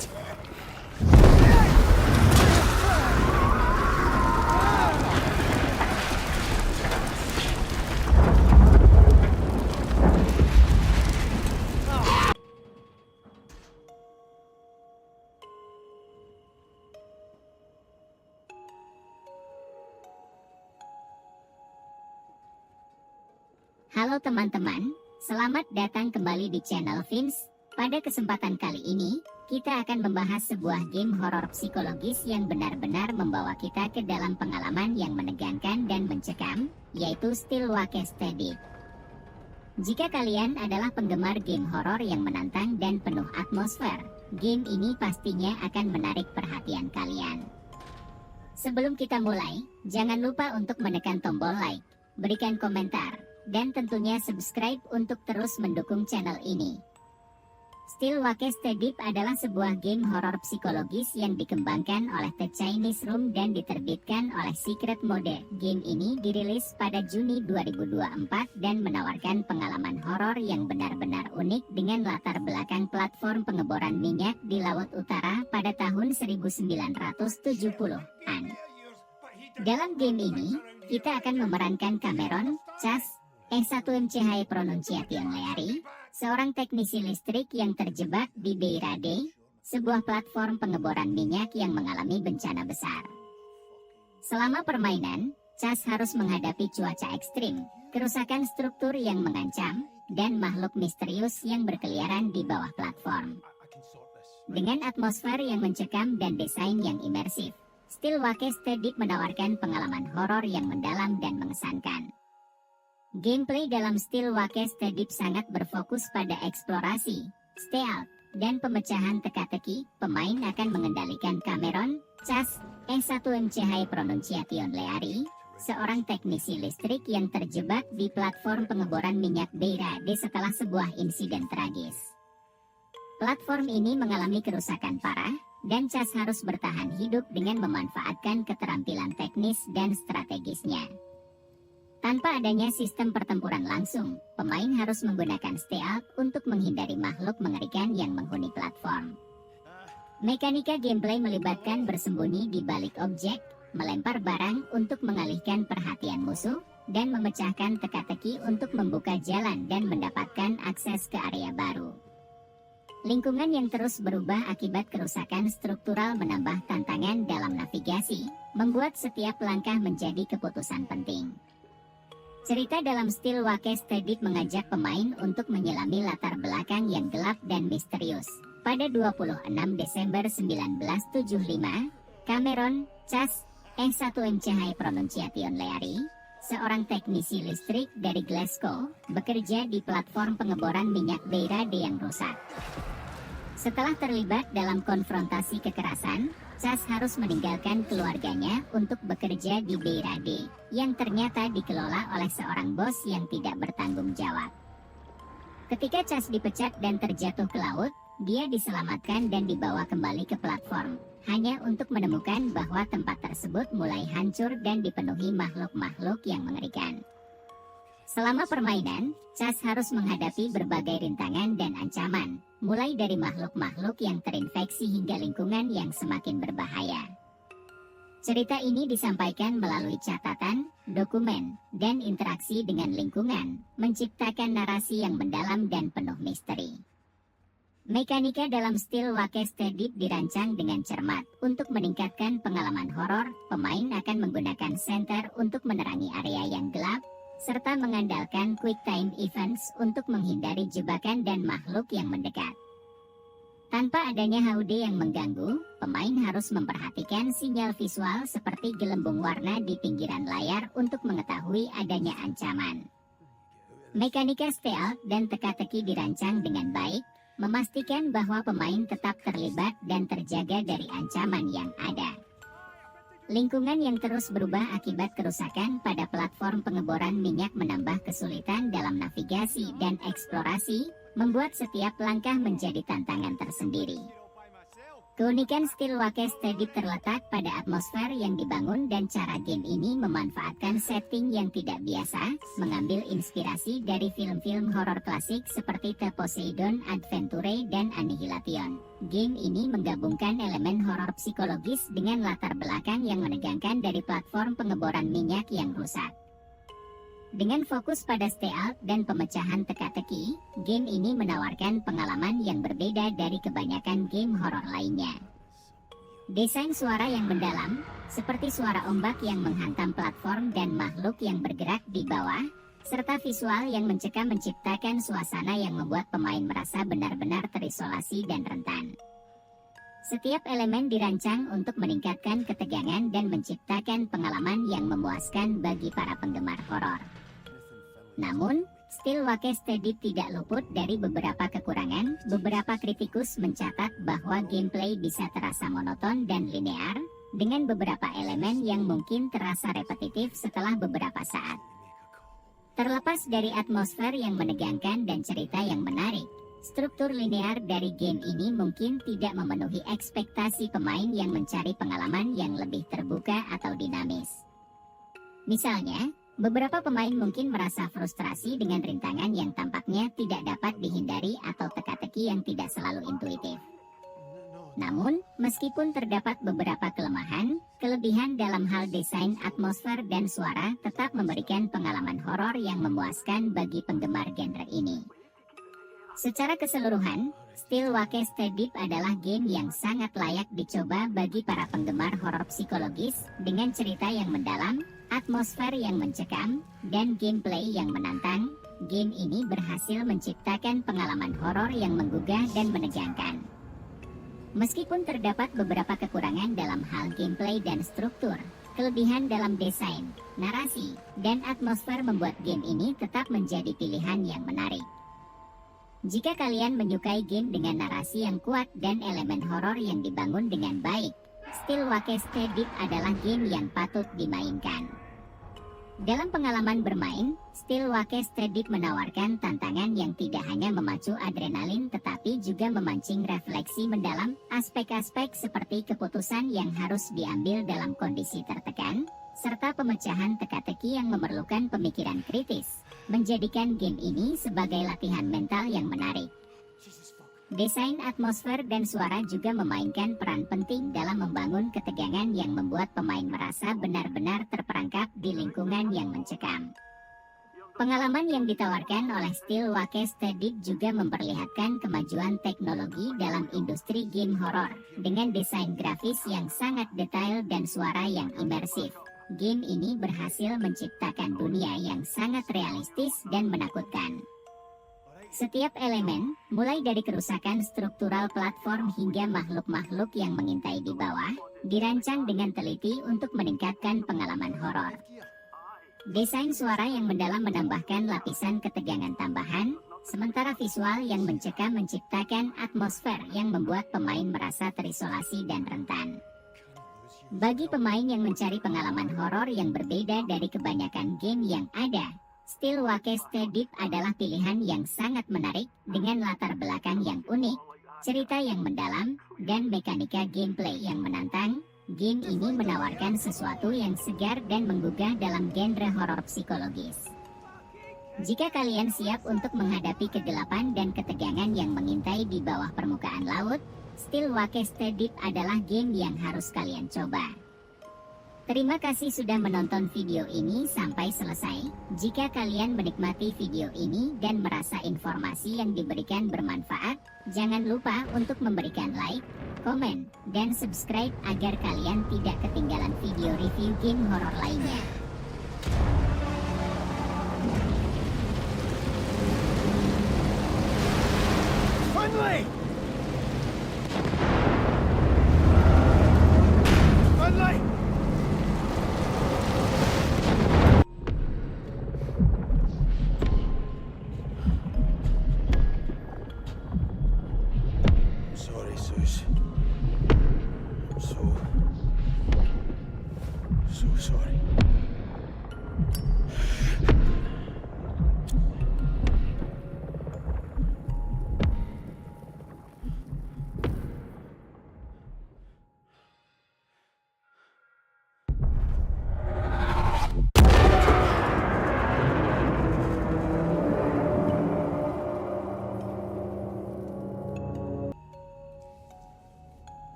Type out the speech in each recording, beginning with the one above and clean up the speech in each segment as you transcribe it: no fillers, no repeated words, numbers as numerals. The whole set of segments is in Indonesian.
Halo teman-teman, selamat datang kembali di channel Vince. Pada kesempatan kali ini, kita akan membahas sebuah game horor psikologis yang benar-benar membawa kita ke dalam pengalaman yang menegangkan dan mencekam, yaitu Still Wakes Dead. Jika kalian adalah penggemar game horor yang menantang dan penuh atmosfer, game ini pastinya akan menarik perhatian kalian. Sebelum kita mulai, jangan lupa untuk menekan tombol like, berikan komentar, dan tentunya subscribe untuk terus mendukung channel ini. Still Wakes Dead adalah sebuah game horor psikologis yang dikembangkan oleh The Chinese Room dan diterbitkan oleh Secret Mode. Game ini dirilis pada Juni 2024 dan menawarkan pengalaman horor yang benar-benar unik dengan latar belakang platform pengeboran minyak di Laut Utara pada tahun 1970-an. Dalam game ini, kita akan memerankan Cameron, Chas, S1MCH Pronunciation Leary, seorang teknisi listrik yang terjebak di Beira D, sebuah platform pengeboran minyak yang mengalami bencana besar. Selama permainan, Chas harus menghadapi cuaca ekstrim, kerusakan struktur yang mengancam, dan makhluk misterius yang berkeliaran di bawah platform. Dengan atmosfer yang mencekam dan desain yang imersif, Still Wakes Dead menawarkan pengalaman horor yang mendalam dan mengesankan. Gameplay dalam Still Wakes Dead sangat berfokus pada eksplorasi, stealth, dan pemecahan teka-teki. Pemain akan mengendalikan Cameron, Chas, S1MCH Pronunciation Leary, seorang teknisi listrik yang terjebak di platform pengeboran minyak Beira D setelah sebuah insiden tragis. Platform ini mengalami kerusakan parah, dan Chas harus bertahan hidup dengan memanfaatkan keterampilan teknis dan strategisnya. Tanpa adanya sistem pertempuran langsung, pemain harus menggunakan stealth untuk menghindari makhluk mengerikan yang menghuni platform. Mekanika gameplay melibatkan bersembunyi di balik objek, melempar barang untuk mengalihkan perhatian musuh, dan memecahkan teka-teki untuk membuka jalan dan mendapatkan akses ke area baru. Lingkungan yang terus berubah akibat kerusakan struktural menambah tantangan dalam navigasi, membuat setiap langkah menjadi keputusan penting. Cerita dalam Still Wakes Dead mengajak pemain untuk menyelami latar belakang yang gelap dan misterius. Pada 26 Desember 1975, Cameron, Chas, S1MCH Pronunciation Leary, seorang teknisi listrik dari Glasgow, bekerja di platform pengeboran minyak Beira D yang rusak. Setelah terlibat dalam konfrontasi kekerasan, Chas harus meninggalkan keluarganya untuk bekerja di Beira D, yang ternyata dikelola oleh seorang bos yang tidak bertanggung jawab. Ketika Chas dipecat dan terjatuh ke laut, dia diselamatkan dan dibawa kembali ke platform, hanya untuk menemukan bahwa tempat tersebut mulai hancur dan dipenuhi makhluk-makhluk yang mengerikan. Selama permainan, Chas harus menghadapi berbagai rintangan dan ancaman, mulai dari makhluk-makhluk yang terinfeksi hingga lingkungan yang semakin berbahaya. Cerita ini disampaikan melalui catatan, dokumen, dan interaksi dengan lingkungan, menciptakan narasi yang mendalam dan penuh misteri. Mekanika dalam Still Wakes Dead dirancang dengan cermat. Untuk meningkatkan pengalaman horor, pemain akan menggunakan senter untuk menerangi area yang gelap, serta mengandalkan quick time events untuk menghindari jebakan dan makhluk yang mendekat. Tanpa adanya HUD yang mengganggu, pemain harus memperhatikan sinyal visual seperti gelembung warna di pinggiran layar untuk mengetahui adanya ancaman. Mekanika stealth dan teka-teki dirancang dengan baik, memastikan bahwa pemain tetap terlibat dan terjaga dari ancaman yang ada. Lingkungan yang terus berubah akibat kerusakan pada platform pengeboran minyak menambah kesulitan dalam navigasi dan eksplorasi, membuat setiap langkah menjadi tantangan tersendiri. Keunikan Steelwake Steady terletak pada atmosfer yang dibangun dan cara game ini memanfaatkan setting yang tidak biasa, mengambil inspirasi dari film-film horor klasik seperti The Poseidon Adventure dan Annihilation. Game ini menggabungkan elemen horor psikologis dengan latar belakang yang menegangkan dari platform pengeboran minyak yang rusak. Dengan fokus pada stealth dan pemecahan teka-teki, game ini menawarkan pengalaman yang berbeda dari kebanyakan game horor lainnya. Desain suara yang mendalam, seperti suara ombak yang menghantam platform dan makhluk yang bergerak di bawah, serta visual yang mencekam menciptakan suasana yang membuat pemain merasa benar-benar terisolasi dan rentan. Setiap elemen dirancang untuk meningkatkan ketegangan dan menciptakan pengalaman yang memuaskan bagi para penggemar horor. Namun, Steelwake Steady tidak luput dari beberapa kekurangan. Beberapa kritikus mencatat bahwa gameplay bisa terasa monoton dan linear, dengan beberapa elemen yang mungkin terasa repetitif setelah beberapa saat. Terlepas dari atmosfer yang menegangkan dan cerita yang menarik, struktur linear dari game ini mungkin tidak memenuhi ekspektasi pemain yang mencari pengalaman yang lebih terbuka atau dinamis. Misalnya, beberapa pemain mungkin merasa frustrasi dengan rintangan yang tampaknya tidak dapat dihindari atau teka-teki yang tidak selalu intuitif. Namun, meskipun terdapat beberapa kelemahan, kelebihan dalam hal desain atmosfer dan suara tetap memberikan pengalaman horor yang memuaskan bagi penggemar genre ini. Secara keseluruhan, Steelwake Steady adalah game yang sangat layak dicoba bagi para penggemar horor psikologis dengan cerita yang mendalam, atmosfer yang mencekam, dan gameplay yang menantang. Game ini berhasil menciptakan pengalaman horor yang menggugah dan menegangkan. Meskipun terdapat beberapa kekurangan dalam hal gameplay dan struktur, kelebihan dalam desain, narasi, dan atmosfer membuat game ini tetap menjadi pilihan yang menarik. Jika kalian menyukai game dengan narasi yang kuat dan elemen horor yang dibangun dengan baik, Steelwake Steady adalah game yang patut dimainkan. Dalam pengalaman bermain, Steelwake Steady menawarkan tantangan yang tidak hanya memacu adrenalin tetapi juga memancing refleksi mendalam. Aspek-aspek seperti keputusan yang harus diambil dalam kondisi tertekan, serta pemecahan teka-teki yang memerlukan pemikiran kritis, menjadikan game ini sebagai latihan mental yang menarik. Desain atmosfer dan suara juga memainkan peran penting dalam membangun ketegangan yang membuat pemain merasa benar-benar terperangkap di lingkungan yang mencekam. Pengalaman yang ditawarkan oleh Steelwake Steady juga memperlihatkan kemajuan teknologi dalam industri game horor, dengan desain grafis yang sangat detail dan suara yang imersif. Game ini berhasil menciptakan dunia yang sangat realistis dan menakutkan. Setiap elemen, mulai dari kerusakan struktural platform hingga makhluk-makhluk yang mengintai di bawah, dirancang dengan teliti untuk meningkatkan pengalaman horor. Desain suara yang mendalam menambahkan lapisan ketegangan tambahan, sementara visual yang mencekam menciptakan atmosfer yang membuat pemain merasa terisolasi dan rentan. Bagi pemain yang mencari pengalaman horor yang berbeda dari kebanyakan game yang ada, Steelwake Steady adalah pilihan yang sangat menarik dengan latar belakang yang unik, cerita yang mendalam, dan mekanika gameplay yang menantang. Game ini menawarkan sesuatu yang segar dan menggugah dalam genre horor psikologis. Jika kalian siap untuk menghadapi kegelapan dan ketegangan yang mengintai di bawah permukaan laut, Steelwake Steady adalah game yang harus kalian coba. Terima kasih sudah menonton video ini sampai selesai. Jika kalian menikmati video ini dan merasa informasi yang diberikan bermanfaat, jangan lupa untuk memberikan like, komen, dan subscribe agar kalian tidak ketinggalan video review game horor lainnya. Finally! Finally! Sorry, Zeus. I'm so sorry.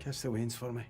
Catch the winds for me.